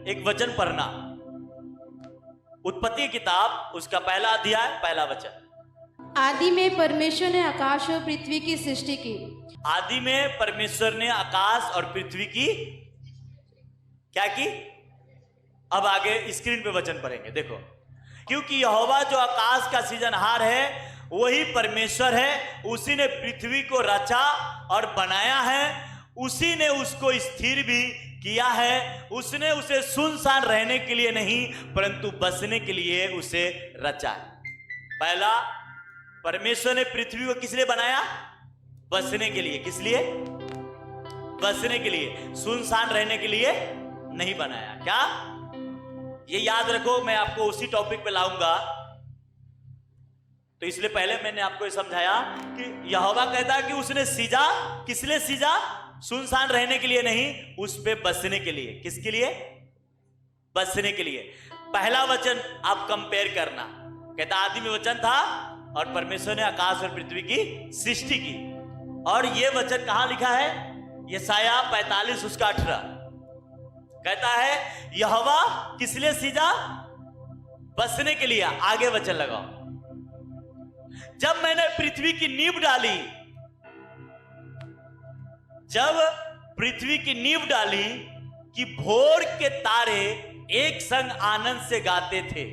एक वचन पढ़ना, उत्पत्ति किताब उसका पहला अध्याय पहला वचन। आदि में परमेश्वर ने आकाश और पृथ्वी की सृष्टि की। आदि में परमेश्वर ने आकाश और पृथ्वी की क्या की? अब आगे स्क्रीन पे वचन पढ़ेंगे, देखो। क्योंकि यहोवा जो आकाश का सृजनहार है वही परमेश्वर है, उसी ने पृथ्वी को रचा और बनाया है, उसी ने उसको स्थिर भी किया है। उसने उसे सुनसान रहने के लिए नहीं परंतु बसने के लिए उसे रचा है। पहला, परमेश्वर ने पृथ्वी को किस लिए बनाया? बसने के लिए। किस लिए? बसने के लिए, सुनसान रहने के लिए नहीं बनाया। क्या? ये याद रखो, मैं आपको उसी टॉपिक पे लाऊंगा। तो इसलिए पहले मैंने आपको समझाया कि यहोवा कहता है कि उसने सीजा, किस लिए सीजा? सुनसान रहने के लिए नहीं, उस पे बसने के लिए। किसके लिए? बसने के लिए। पहला वचन आप कंपेयर करना, कहता आदि में वचन था और परमेश्वर ने आकाश और पृथ्वी की सृष्टि की। और यह वचन कहां लिखा है? यशायाह 45 उसका 18 कहता है यहोवा किस लिए सीजा? बसने के लिए। आगे वचन लगाओ, जब मैंने पृथ्वी की नींव डाली, जब पृथ्वी की नींव डाली कि भोर के तारे एक संग आनंद से गाते थे।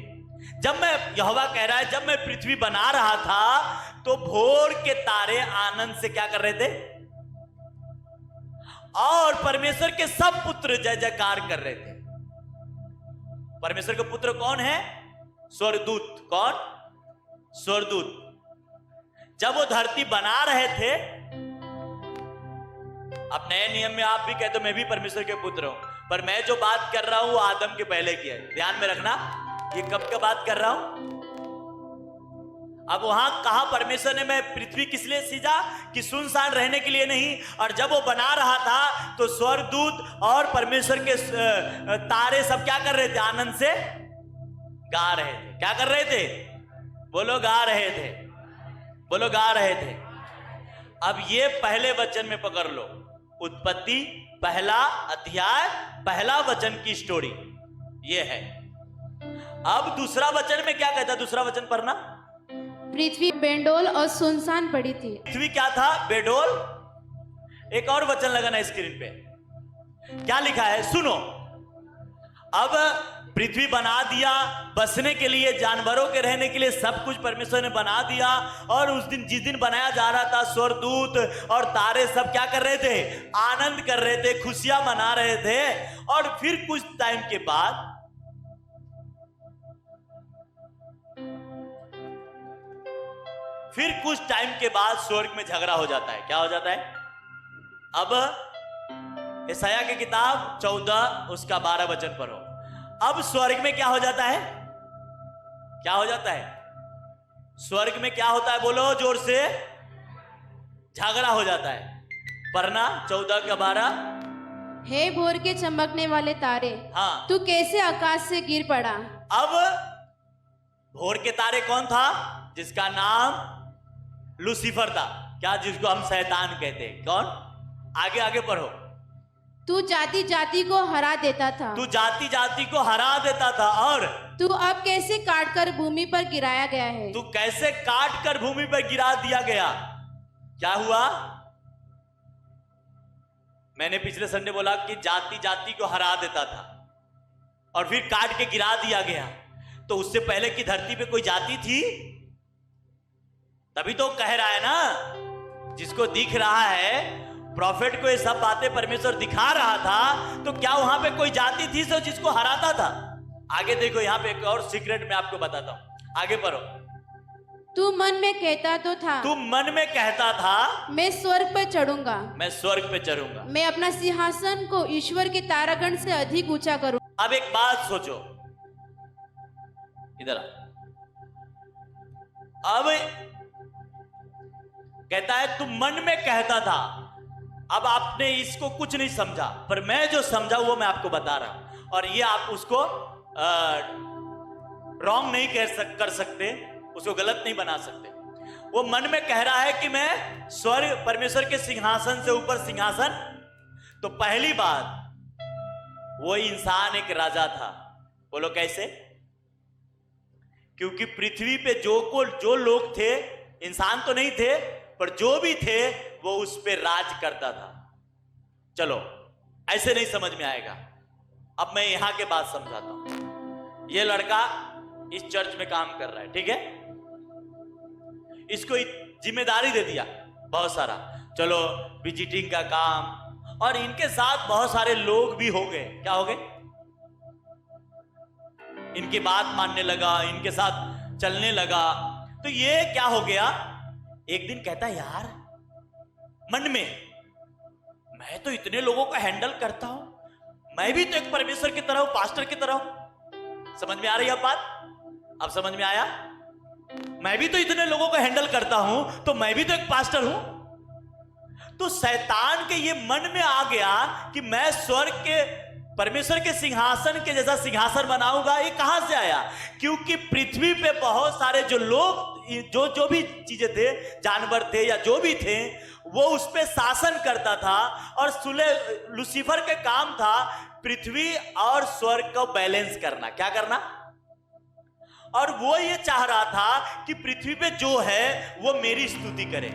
जब मैं, यहोवा कह रहा है, जब मैं पृथ्वी बना रहा था तो भोर के तारे आनंद से क्या कर रहे थे? और परमेश्वर के सब पुत्र जय जयकार कर रहे थे। परमेश्वर के पुत्र कौन है? स्वर्गदूत। कौन? स्वर्गदूत। जब वो धरती बना रहे थे, अब नए नियम में आप भी कहते हो मैं भी परमेश्वर के पुत्र हूं, पर मैं जो बात कर रहा हूं वो आदम के पहले की है। ध्यान में रखना, ये कब का बात कर रहा हूं। अब वहां कहा परमेश्वर ने मैं पृथ्वी किस लिए सीजा? कि सुनसान रहने के लिए नहीं। और जब वो बना रहा था तो स्वर्गदूत और परमेश्वर के तारे सब क्या कर रहे थे? आनंद से गा रहे थे। क्या कर रहे थे? बोलो, गा रहे थे। बोलो, गा रहे थे। अब ये पहले वचन में पकड़ लो, उत्पत्ति पहला अध्याय पहला वचन की स्टोरी ये है। अब दूसरा वचन में क्या कहता? दूसरा वचन पढ़ना। पृथ्वी बेडौल और सुनसान पड़ी थी। पृथ्वी क्या था? बेडौल। एक और वचन लगाना स्क्रीन पे, क्या लिखा है सुनो। अब पृथ्वी बना दिया बसने के लिए, जानवरों के रहने के लिए, सब कुछ परमेश्वर ने बना दिया। और उस दिन, जिस दिन बनाया जा रहा था, स्वर्गदूत और तारे सब क्या कर रहे थे? आनंद कर रहे थे, खुशियां मना रहे थे। और फिर कुछ टाइम के बाद स्वर्ग में झगड़ा हो जाता है। क्या हो जाता है? अब यशायाह की किताब 14 उसका 12 वचन पढ़ो। अब स्वर्ग में क्या हो जाता है? क्या हो जाता है? स्वर्ग में क्या होता है? बोलो जोर से। झगड़ा हो जाता है। पढ़ना 14 का 12। हे भोर के चमकने वाले तारे, हाँ, तू कैसे आकाश से गिर पड़ा? अब भोर के तारे कौन था? जिसका नाम लूसीफर था। क्या? जिसको हम शैतान कहते हैं। कौन? आगे आगे पढ़ो। तू जाति जाति को हरा देता था। तू जाति जाति को हरा देता था। और तू अब कैसे काट कर भूमि पर गिराया गया है? तू कैसे काट कर भूमि पर गिरा दिया गया। क्या हुआ? मैंने पिछले संडे बोला कि जाति जाति को हरा देता था और फिर काट के गिरा दिया गया। तो उससे पहले की धरती पे कोई जाति थी? तभी तो कह रहा है ना, जिसको दिख रहा है, प्रॉफिट को ये सब बातें परमेश्वर दिखा रहा था, तो क्या वहां पे कोई जाति थी जो जिसको हराता था? आगे देखो, यहां पे एक और सीक्रेट मैं आपको बताता हूं। आगे पढ़ो। तू मन में कहता तो था, तू मन में कहता था, मैं स्वर्ग पर चढ़ूंगा, मैं स्वर्ग पे चढ़ूंगा, मैं अपना सिंहासन को ईश्वर के तारागण से अधिक ऊंचा करूंगा। अब एक बात सोचो, इधर आ। अब कहता है तू मन में कहता था। अब आपने इसको कुछ नहीं समझा, पर मैं जो समझा वो मैं आपको बता रहा हूं। और ये आप उसको रॉन्ग नहीं कर सकते, उसको गलत नहीं बना सकते। वो मन में कह रहा है कि मैं स्वर्ग, परमेश्वर के सिंहासन से ऊपर सिंहासन। तो पहली बात, वो इंसान एक राजा था। बोलो कैसे? क्योंकि पृथ्वी पे जो लोग थे, इंसान तो नहीं थे, पर जो भी थे वो उस पे राज करता था। चलो ऐसे नहीं समझ में आएगा, अब मैं यहां के बात समझाता हूं। ये लड़का इस चर्च में काम कर रहा है, ठीक है? इसको जिम्मेदारी दे दिया बहुत सारा, चलो विजिटिंग का काम, और इनके साथ बहुत सारे लोग भी हो गए। क्या हो गए? इनकी बात मानने लगा, इनके साथ चलने लगा। तो ये क्या हो गया, एक दिन कहता है यार मन में, मैं तो इतने लोगों को हैंडल करता हूं, मैं भी तो एक परमेश्वर की तरह हूं, पास्टर की तरह हूं। समझ में आ रही है अब बात? अब समझ में आया? मैं भी तो इतने लोगों को हैंडल करता हूं, तो मैं भी तो एक पास्टर हूं। तो शैतान के ये मन में आ गया कि मैं स्वर्ग के परमेश्वर के सिंहासन के जैसा सिंहासन बनाऊंगा। ये कहां से आया? क्योंकि पृथ्वी पे बहुत सारे जो लोग, जो भी चीजें थे, जानवर थे या जो भी थे, वो उस पे शासन करता था। और लूसीफर के काम था पृथ्वी और स्वर्ग को बैलेंस करना। क्या करना? और वो ये चाह रहा था कि पृथ्वी पे जो है वो मेरी स्तुति करे।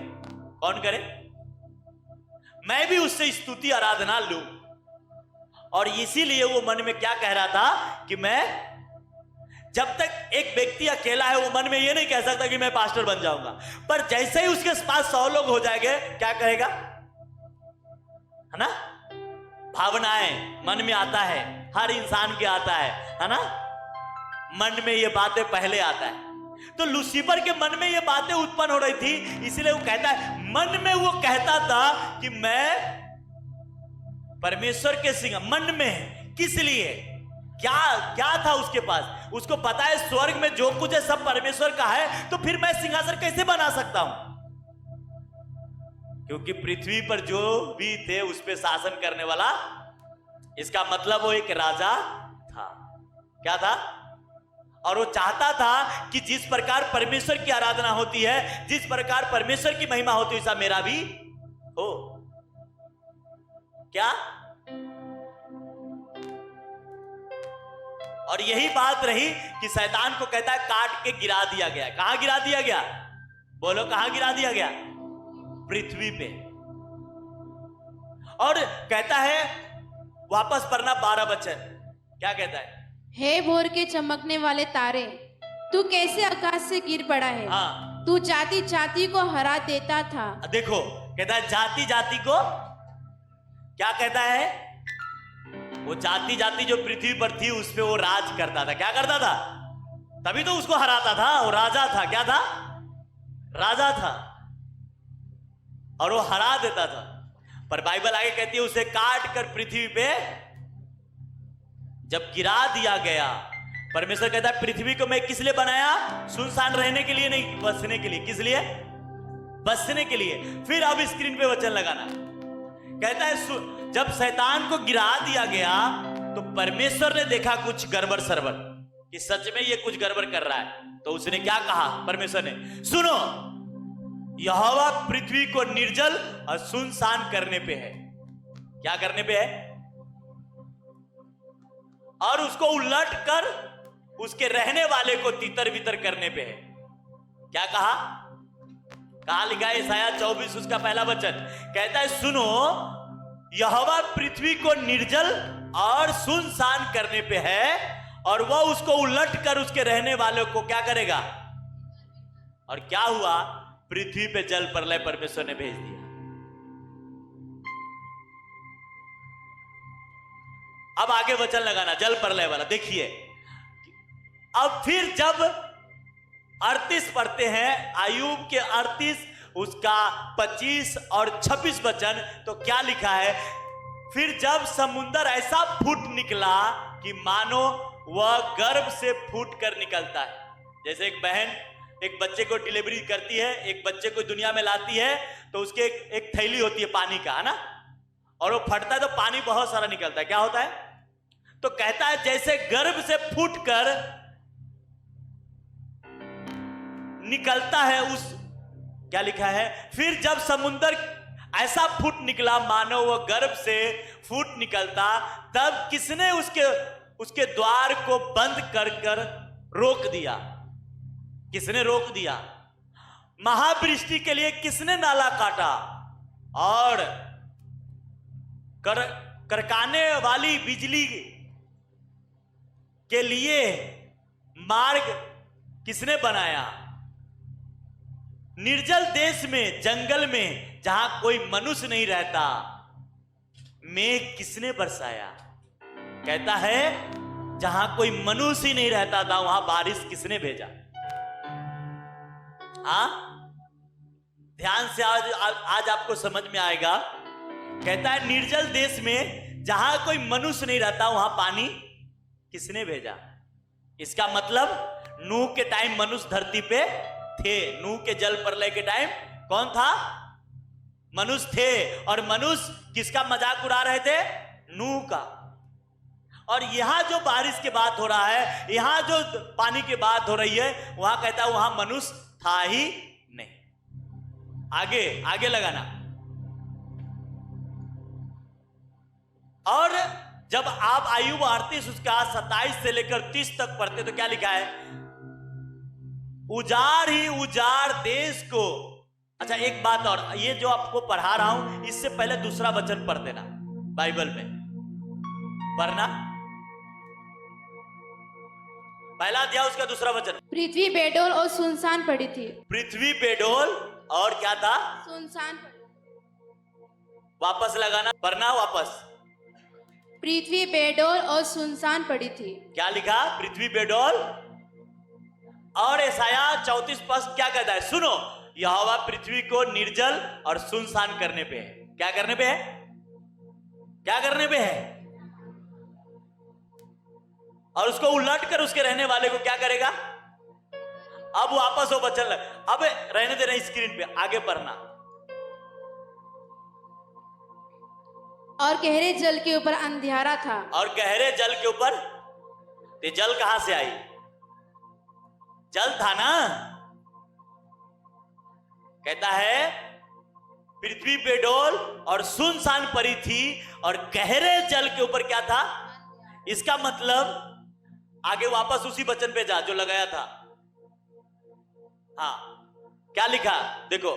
कौन करे? मैं भी उससे स्तुति आराधना लूं। और इसीलिए वो मन में क्या कह रहा था कि मैं, जब तक एक व्यक्ति अकेला है वो मन में ये नहीं कह सकता कि मैं पास्टर बन जाऊंगा, पर जैसे ही उसके पास 100 लोग हो जाएंगे, क्या कहेगा? है ना? भावनाएं मन में आता है, हर इंसान के आता है ना? मन में ये बातें पहले आता है। तो लूसीफर के मन में ये बातें उत्पन्न हो रही थी, इसलिए वो कहता है, मन में वो कहता था कि मैं परमेश्वर के सिंह। मन में किस लिए? क्या था उसके पास? उसको पता है स्वर्ग में जो कुछ है सब परमेश्वर का है, तो फिर मैं सिंहासन कैसे बना सकता हूं? क्योंकि पृथ्वी पर जो भी थे उस पे शासन करने वाला, इसका मतलब वो एक राजा था। क्या था? और वो चाहता था कि जिस प्रकार परमेश्वर की आराधना होती है, जिस प्रकार परमेश्वर की महिमा होती है, ऐसा मेरा भी हो। क्या? और यही बात रही कि शैतान को कहता है काट के गिरा दिया गया। कहां गिरा दिया गया? बोलो कहां गिरा दिया गया? पृथ्वी पे। और कहता है, वापस पढ़ना 12 वचन, क्या कहता है? हे भोर के चमकने वाले तारे, तू कैसे आकाश से गिर पड़ा है। हाँ, तू जाति जाति को हरा देता था। देखो कहता है जाति जाति को, क्या कहता है? वो जाति जाति जो पृथ्वी पर थी उस पे वो राज करता था। क्या करता था? तभी तो उसको हराता था। वो राजा था। क्या था? राजा था। और वो हरा देता था। पर बाइबल आगे कहती है उसे काट कर पृथ्वी पे जब गिरा दिया गया, परमेश्वर कहता है पृथ्वी को मैं किस लिए बनाया? सुनसान रहने के लिए नहीं, बसने के लिए। किस लिए? बसने के लिए। फिर अब स्क्रीन पे वचन लगाना। कहता है जब शैतान को गिरा दिया गया तो परमेश्वर ने देखा कुछ गड़बड़ सरबड़, कि सच में ये कुछ गड़बड़ कर रहा है। तो उसने क्या कहा? परमेश्वर ने, सुनो, यहोवा पृथ्वी को निर्जल और सुनसान करने पे है। क्या करने पे है? और उसको उलट कर उसके रहने वाले को तितर बितर करने पे है। क्या कहा? कहां लिखा है? यशायाह 24 उसका पहला वचन कहता है, सुनो, यहोवा पृथ्वी को निर्जल और सुनसान करने पे है, और वह उसको उलट कर उसके रहने वालों को क्या करेगा? और क्या हुआ? पृथ्वी पे जल प्रलय परमेश्वर ने भेज दिया। अब आगे वचन लगाना जल प्रलय वाला। देखिए अब फिर जब 38 पढ़ते हैं, आयुब के 38 उसका 25 और 26 वचन, तो क्या लिखा है? फिर जब समुंदर ऐसा फूट निकला कि मानो वह गर्भ से फूट कर निकलता है। जैसे एक बहन एक बच्चे को डिलीवरी करती है, एक बच्चे को दुनिया में लाती है, तो उसके एक थैली होती है पानी का, है ना, और वो फटता है तो पानी बहुत सारा निकलता है। क्या होता है? तो कहता है जैसे गर्भ से फूट कर निकलता है उस, क्या लिखा है? फिर जब समुंदर ऐसा फूट निकला मानो वह गर्भ से फूट निकलता, तब किसने उसके द्वार को बंद कर कर रोक दिया? किसने रोक दिया? महावृष्टि के लिए किसने नाला काटा? और करकाने वाली बिजली के लिए मार्ग किसने बनाया? निर्जल देश में, जंगल में, जहां कोई मनुष्य नहीं रहता, मेघ किसने बरसाया? कहता है जहां कोई मनुष्य ही नहीं रहता था वहां बारिश किसने भेजा? हाँ, ध्यान से आज आपको समझ में आएगा। कहता है निर्जल देश में जहां कोई मनुष्य नहीं रहता वहां पानी किसने भेजा? इसका मतलब नूह के टाइम मनुष्य धरती पे थे। नूह के जल प्रलय के टाइम कौन था? मनुष्य थे। और मनुष्य किसका मजाक उड़ा रहे थे? नूह का। और यहां जो बारिश की बात हो रहा है, यहां जो पानी की बात हो रही है, वहां कहता है वहां मनुष्य था ही नहीं। आगे आगे लगाना। और जब आप आयु 38 उसका 27 से लेकर 30 तक पढ़ते तो क्या लिखा है? उजाड़ ही उजाड़ देश को। अच्छा, एक बात और, ये जो आपको पढ़ा रहा हूं इससे पहले दूसरा वचन पढ़ देना बाइबल में। पढ़ना पहला अध्याय उसका दूसरा वचन। पृथ्वी बेडोल और सुनसान पड़ी थी। पृथ्वी बेडोल और क्या था? सुनसान पड़ी। वापस लगाना, पढ़ना वापस। पृथ्वी बेडोल और सुनसान पड़ी थी। क्या लिखा? पृथ्वी बेडोल। और यशाया 34 पद क्या कहता है? सुनो, यहोवा पृथ्वी को निर्जल और सुनसान करने पे है। क्या करने पे है? क्या करने पे है? और उसको उलट कर उसके रहने वाले को क्या करेगा? अब वापस वो वचन अब रहने देना स्क्रीन पे, आगे पढ़ना। और गहरे जल के ऊपर अंधियारा था। और गहरे जल के ऊपर, ये जल कहां से आई? जल था ना। कहता है पृथ्वी पे डोल और सुनसान पड़ी थी और गहरे जल के ऊपर क्या था? इसका मतलब आगे वापस उसी वचन पे जा जो लगाया था। हाँ, क्या लिखा देखो,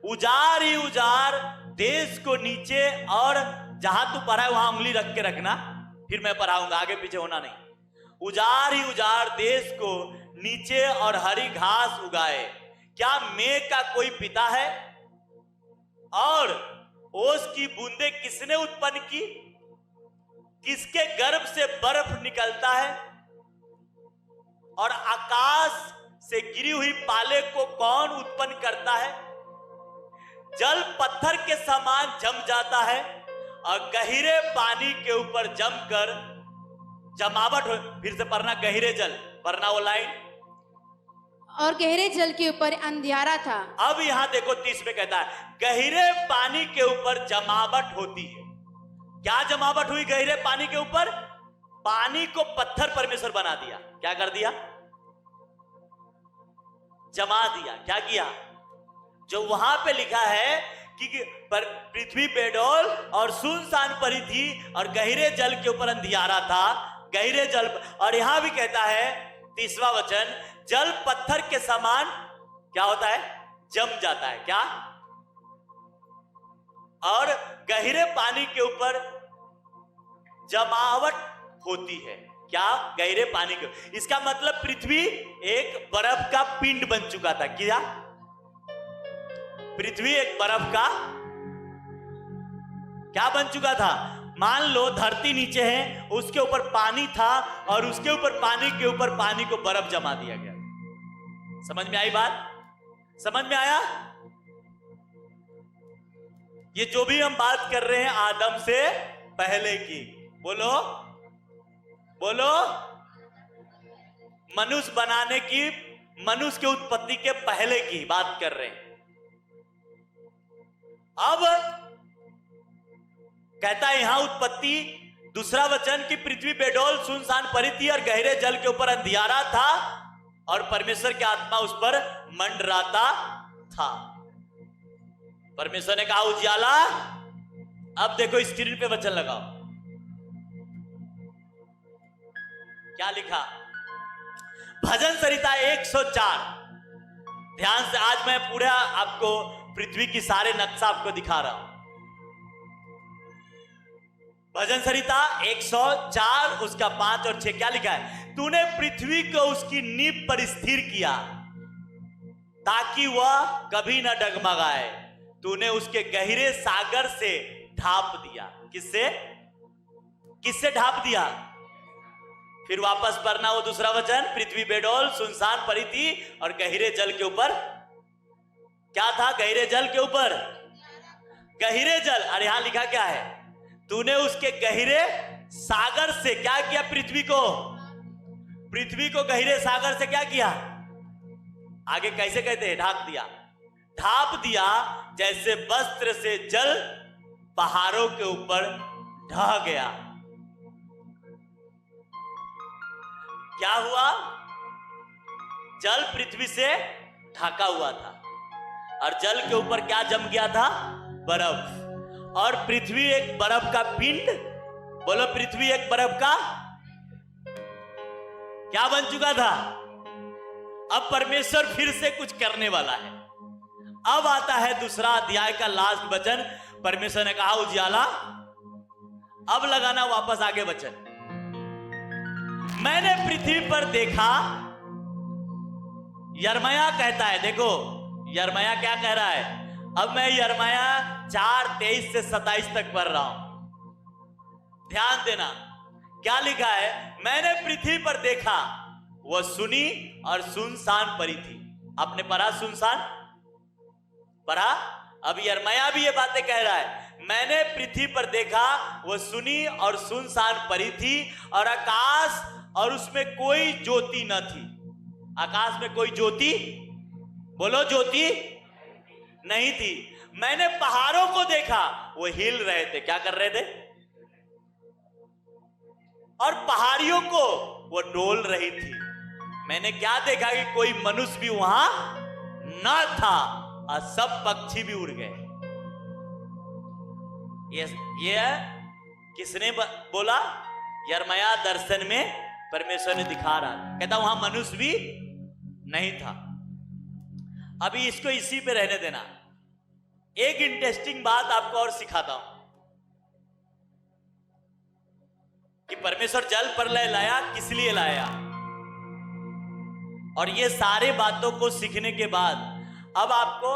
उजाड़ ही उजाड़ देश को नीचे। और जहां तू पढ़ा है वहां उंगली रख के रखना, फिर मैं पढ़ाऊंगा, आगे पीछे होना नहीं। उजाड़ ही उजाड़ देश को नीचे और हरी घास उगाए। क्या मेघ का कोई पिता है? और ओस की बूंदे किसने उत्पन्न की? किसके गर्भ से बर्फ निकलता है? और आकाश से गिरी हुई पाले को कौन उत्पन्न करता है? जल पत्थर के समान जम जाता है और गहरे पानी के ऊपर जमकर जमावट हो। फिर से पढ़ना, गहरे जल, पढ़ना वो लाइन। और गहरे जल के ऊपर अंधियारा था। अब यहां देखो 30 में कहता है गहरे पानी के ऊपर जमावट होती है। क्या जमावट हुई गहरे पानी के ऊपर? पानी को पत्थर परमेश्वर बना दिया। क्या कर दिया? जमा दिया। क्या किया? जो वहां पे लिखा है कि पर पृथ्वी बेडोल और सुनसान पड़ी थी और गहरे जल के ऊपर अंधियारा था, गहरे जल। और यहां भी कहता है 30वां वचन, जल पत्थर के समान क्या होता है? जम जाता है। क्या? और गहरे पानी के ऊपर जमावट होती है। क्या? गहरे पानी के। इसका मतलब पृथ्वी एक बर्फ का पिंड बन चुका था। क्या? पृथ्वी एक बर्फ का क्या बन चुका था? मान लो धरती नीचे है, उसके ऊपर पानी था और उसके ऊपर पानी के ऊपर पानी को बर्फ जमा दिया गया। समझ में आई बात? समझ में आया? ये जो भी हम बात कर रहे हैं आदम से पहले की, बोलो बोलो, मनुष्य बनाने की, मनुष्य के उत्पत्ति के पहले की बात कर रहे हैं। अब कहता है यहां उत्पत्ति, दूसरा वचन की पृथ्वी बेडोल सुनसान पड़ी थी और गहरे जल के ऊपर अंधियारा था और परमेश्वर की आत्मा उस पर मंडराता था। परमेश्वर ने कहा उजियाला अब देखो स्क्रीन पे वचन लगाओ, क्या लिखा? भजन संहिता 104। ध्यान से, आज मैं पूरा आपको पृथ्वी की सारे नक्शा आपको दिखा रहा हूं। भजन संहिता 104 उसका 5 और 6 क्या लिखा है? तूने पृथ्वी को उसकी नींव पर स्थिर किया ताकि वह कभी न डगमगाए। तूने उसके गहरे सागर से ढाप दिया। किससे? किससे ढाप दिया? फिर वापस पढ़ना वो दूसरा वचन। पृथ्वी बेडौल सुनसान पड़ी थी और गहरे जल के ऊपर क्या था? गहरे जल के ऊपर गहरे जल। अरे यहां लिखा क्या है? तूने उसके गहरे सागर से क्या किया? पृथ्वी को गहरे सागर से क्या किया? आगे कैसे कहते हैं? ढाक दिया। ढाप दिया जैसे वस्त्र से जल पहाड़ों के ऊपर ढह गया। क्या हुआ? जल पृथ्वी से ढका हुआ था और जल के ऊपर क्या जम गया था? बर्फ। और पृथ्वी एक बर्फ का पिंड। बोलो, पृथ्वी एक बर्फ का क्या बन चुका था? अब परमेश्वर फिर से कुछ करने वाला है। अब आता है दूसरा अध्याय का लास्ट वचन। परमेश्वर ने कहा उजियाला, अब लगाना वापस आगे वचन। मैंने पृथ्वी पर देखा, यर्मया कहता है। देखो यर्मया क्या कह रहा है? अब मैं यर्मया 4:23 से 27 तक पढ़ रहा हूं, ध्यान देना। क्या लिखा है? मैंने पृथ्वी पर देखा, वह सुनी और सुनसान पड़ी थी। आपने पढ़ा? सुनसान पढ़ा? अब यर्मया भी ये बातें कह रहा है। मैंने पृथ्वी पर देखा, वह सुनी और सुनसान पड़ी थी और आकाश और उसमें कोई ज्योति न थी। आकाश में कोई ज्योति, बोलो, ज्योति नहीं थी। मैंने पहाड़ों को देखा, वो हिल रहे थे। क्या कर रहे थे? और पहाड़ियों को वो डोल रही थी। मैंने क्या देखा कि कोई मनुष्य भी वहां न था और सब पक्षी भी उड़ गए। ये किसने बोला? यर्मया दर्शन में परमेश्वर ने दिखा रहा। कहता वहां मनुष्य भी नहीं था। अभी इसको इसी पे रहने देना। एक इंटरेस्टिंग बात आपको और सिखाता हूं कि परमेश्वर जल प्रलय लाया, किस लिए लाया। और ये सारे बातों को सीखने के बाद अब आपको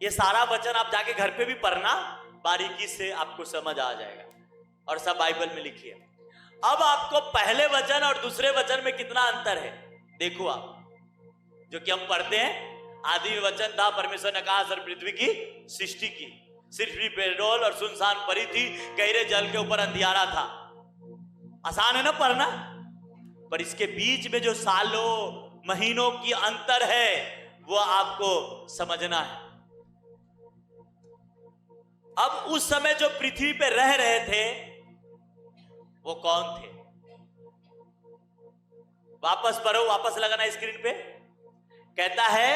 ये सारा वचन आप जाके घर पे भी पढ़ना, बारीकी से आपको समझ आ जाएगा और सब बाइबल में लिखिए। अब आपको पहले वचन और दूसरे वचन में कितना अंतर है देखो आप। जो कि हम पढ़ते हैं, आदि में वचन था, परमेश्वर ने आकाश और पृथ्वी की सृष्टि की। पृथ्वी बेडौल और सुनसान पड़ी थी, गहरे जल के ऊपर अंधियारा था। आसान है ना पढ़ना, पर इसके बीच में जो सालों महीनों की अंतर है वो आपको समझना है। अब उस समय जो पृथ्वी पे रह रहे थे वो कौन थे? वापस पढ़ो, वापस लगाना स्क्रीन पे। कहता है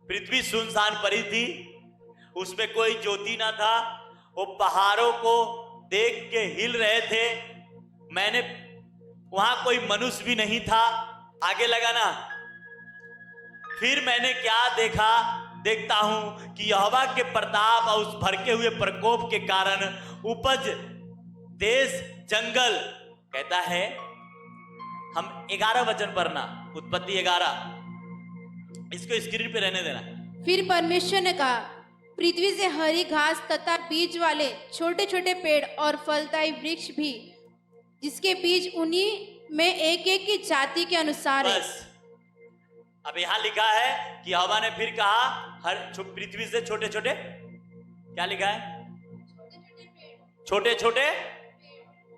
पृथ्वी सुनसान पड़ी थी, उसमें कोई ज्योति ना था, वो पहाड़ों को देख के हिल रहे थे। मैंने वहां कोई मनुष्य भी नहीं था। आगे लगाना। फिर मैंने क्या देखा? देखता हूं कि यहोवा के प्रताप और उस भड़के हुए प्रकोप के कारण उपज देश जंगल। कहता है, हम 11 वचन पढ़ना, उत्पत्ति 11, इसको स्क्रीन पे रहने देना। फिर परमेश्वर ने कहा, पृथ्वी से हरी घास तथा बीज वाले छोटे छोटे पेड़ और फलदायी वृक्ष भी, जिसके बीज उन्हीं में एक एक की जाति के अनुसार है। बस अब यहां लिखा है कि यहोवा ने फिर कहा, हर पृथ्वी से छोटे छोटे, क्या लिखा है? छोटे छोटे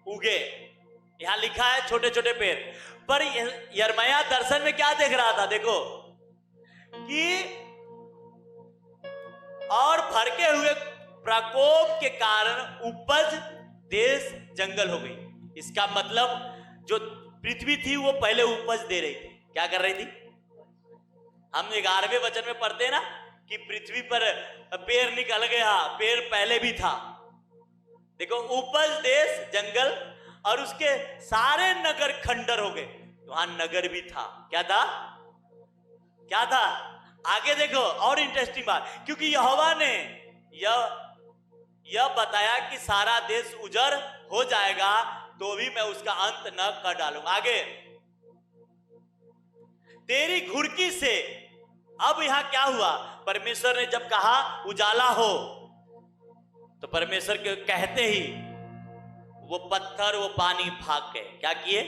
उगे। यहां लिखा है छोटे छोटे पेड़। पर यर्मया दर्शन में क्या देख रहा था? देखो कि और भड़के हुए प्रकोप के कारण उपज देश जंगल हो गई। इसका मतलब जो पृथ्वी थी वो पहले उपज दे रही थी। क्या कर रही थी? हम 11वें वचन में पढ़ते हैं ना कि पृथ्वी पर पेड़ निकल गया, पेड़ पहले भी था। देखो उपज देश जंगल और उसके सारे नगर खंडर हो गए, वहां नगर भी था। क्या था? क्या था? आगे देखो और इंटरेस्टिंग बात, क्योंकि यहोवा ने यह बताया कि सारा देश उजड़ हो जाएगा, तो भी मैं उसका अंत न कर डालूंगा। आगे, तेरी घुड़की से, अब यहां क्या हुआ? परमेश्वर ने जब कहा उजाला हो, तो परमेश्वर के कहते ही वो पत्थर वो पानी भाग गए। क्या किए?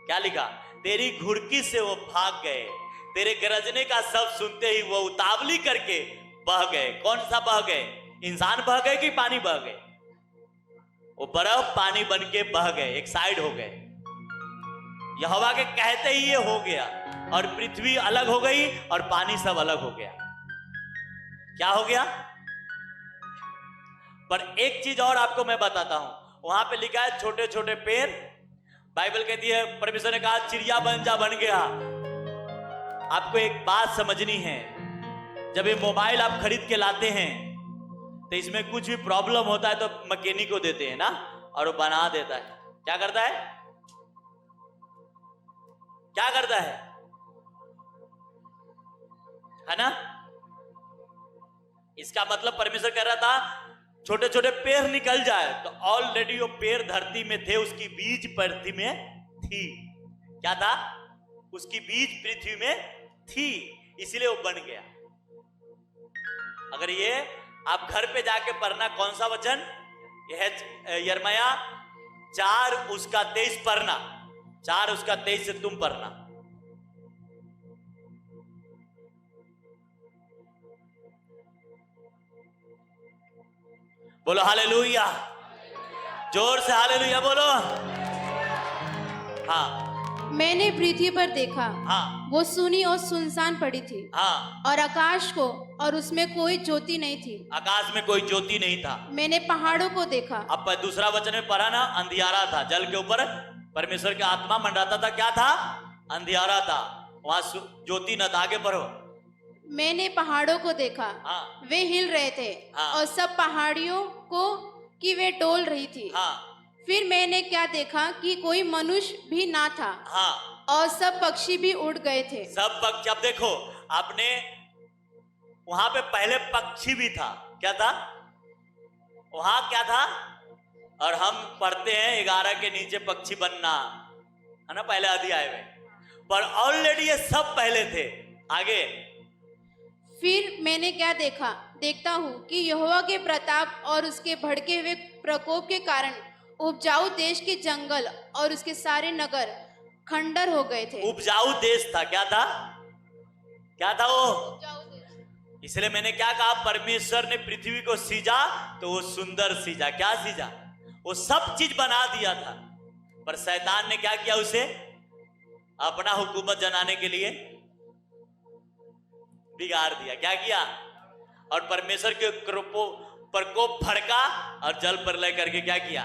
क्या लिखा? तेरी घुड़की से वो भाग गए, तेरे गरजने का शब्द सुनते ही वो उतावली करके बह गए। कौन सा बह गए? इंसान बह गए कि पानी बह गए? वो बर्फ पानी बन के बह गए, एक साइड हो गए। यहोवा के कहते ही ये हो गया, और पृथ्वी अलग हो गई और पानी सब अलग हो गया। क्या हो गया? पर एक चीज और आपको मैं बताता हूं, वहां पे लिखा है छोटे छोटे पेड़। बाइबल कहती है परमेश्वर ने कहा चिड़िया बन जा, बन गया। आपको एक बात समझनी है, जब ये मोबाइल आप खरीद के लाते हैं तो इसमें कुछ भी प्रॉब्लम होता है तो मैकेनिक को देते हैं ना, और वो बना देता है। क्या करता है? क्या करता है ना? इसका मतलब परमेश्वर कह रहा था छोटे छोटे पेड़ निकल जाए, तो ऑलरेडी वो पेड़ धरती में थे, उसकी बीज पृथ्वी में थी। क्या था? उसकी बीज पृथ्वी में थी, इसलिए वो बन गया। अगर ये आप घर पे जाके पढ़ना, कौन सा वचन? यह यिर्मयाह 4:23 पढ़ना, 4:23 से तुम पढ़ना। बोलो हालेलुया, जोर से हालेलुया बोलो। हाँ मैंने पृथ्वी पर देखा, हाँ वो सुनी और सुनसान पड़ी थी, हाँ। और आकाश को, और उसमें कोई ज्योति नहीं थी। आकाश में कोई ज्योति नहीं था। मैंने पहाड़ों को देखा। अब दूसरा वचन में पढ़ा ना, अंधियारा था, जल के ऊपर परमेश्वर की आत्मा मंडराता था। क्या था? अंधियारा था, वहां ज्योति न था। आगे बढ़ो। मैंने पहाड़ों को देखा, हाँ वे हिल रहे थे, हाँ। और सब पहाड़ियों को कि वे डोल रही थी। हाँ फिर मैंने क्या देखा कि कोई मनुष्य भी ना था, हाँ। और सब पक्षी भी उड़ गए थे। सब पक्षी, अब देखो आपने वहां पे पहले पक्षी भी था। क्या था? वहां क्या था? और हम पढ़ते हैं 11 के नीचे पक्षी बनना, है ना, पहले अध्याय में, पर ऑलरेडी ये सब पहले थे। आगे, फिर मैंने क्या देखता हूँ कि यहोवा के प्रताप और उसके भड़के हुए प्रकोप के कारण उपजाऊ देश के जंगल और उसके सारे नगर खंडर हो गए थे। उपजाऊ देश था। क्या था? क्या था वो? इसलिए मैंने क्या कहा, परमेश्वर ने पृथ्वी को सीजा तो वो सुंदर सीजा। क्या सीजा? वो सब चीज बना दिया था, पर शैतान ने क्या किया? उसे अपना हुकूमत जनाने के लिए बिगाड़ दिया। क्या किया? और परमेश्वर के प्रकोप भड़का और जल प्रलय करके क्या किया?